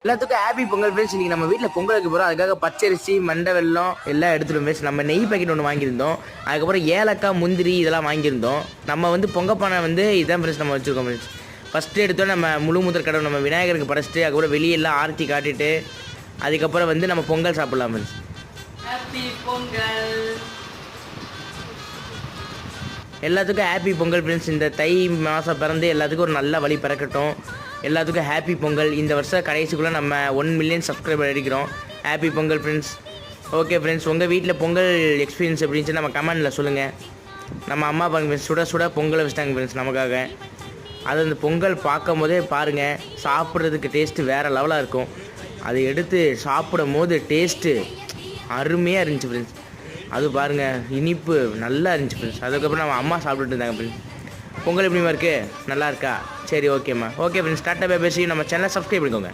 எல்லாத்துக்கும் happy Pongal friends. இன்றைக்கி நம்ம வீட்டில் பொங்கல் வைக்க போகிறோம். அதுக்காக பச்சரிசி மண்டை வெல்லம் எல்லாம் எடுத்துகிட்டு ஃப்ரெண்ட்ஸ். நம்ம நெய் பாக்கெட் ஒன்று வாங்கியிருந்தோம். அதுக்கப்புறம் ஏலக்காய் முந்திரி இதெல்லாம் வாங்கியிருந்தோம். நம்ம வந்து பொங்கப்பானை வந்து இதான் ஃப்ரெண்ட்ஸ் நம்ம வச்சுருக்கோம் ஃப்ரெண்ட்ஸ். ஃபஸ்ட்டு எடுத்தோம் நம்ம முழு முதற் கடவுள் நம்ம விநாயகருக்கு படைச்சிட்டு அதுக்கப்புறம் வெளியெல்லாம் ஆர்த்தி காட்டிட்டு அதுக்கப்புறம் வந்து நம்ம பொங்கல் சாப்பிட்லாம் ஃப்ரெண்ட்ஸ். ஹாப்பி பொங்கல் எல்லாத்துக்கும் ஹாப்பி பொங்கல் ஃப்ரெண்ட்ஸ். இந்த தை மாதம் பிறந்து எல்லாத்துக்கும் ஒரு நல்ல வழி பிறக்கட்டும். எல்லாத்துக்கும் ஹாப்பி பொங்கல். இந்த வருஷம் கடைசிக்குள்ளே நம்ம 1 மில்லியன் சப்ஸ்கிரைபர் அடிக்கிறோம். Happy Pongal friends. Okay friends, உங்கள் வீட்டில் பொங்கல் எக்ஸ்பீரியன்ஸ் எப்படின்னு நம்ம கமெண்டில் சொல்லுங்கள். நம்ம அம்மா பாருங்க ஃப்ரெண்ட்ஸ், சுட சுட பொங்கலை வச்சுட்டாங்க ஃப்ரெண்ட்ஸ் நமக்காக. அது அந்த பொங்கல் பார்க்கும் போதே பாருங்கள், சாப்பிட்றதுக்கு டேஸ்ட்டு வேறு லெவலாக இருக்கும். அதை எடுத்து சாப்பிடும் போது டேஸ்ட்டு அருமையாக இருந்துச்சு ஃப்ரெண்ட்ஸ். அது பாருங்கள், இனிப்பு நல்லா இருந்துச்சு ஃப்ரெண்ட்ஸ். அதுக்கப்புறம் நம்ம அம்மா சாப்பிட்டுட்டு இருந்தாங்க ஃப்ரெண்ட்ஸ். பொங்கல் எப்படிமா இருக்குது? நல்லா இருக்கா? சரி, ஓகேம்மா. Okay friends, tata bye bye. நம்ம சேனலை சப்ஸ்கிரைப் பண்ணிக்கோங்க.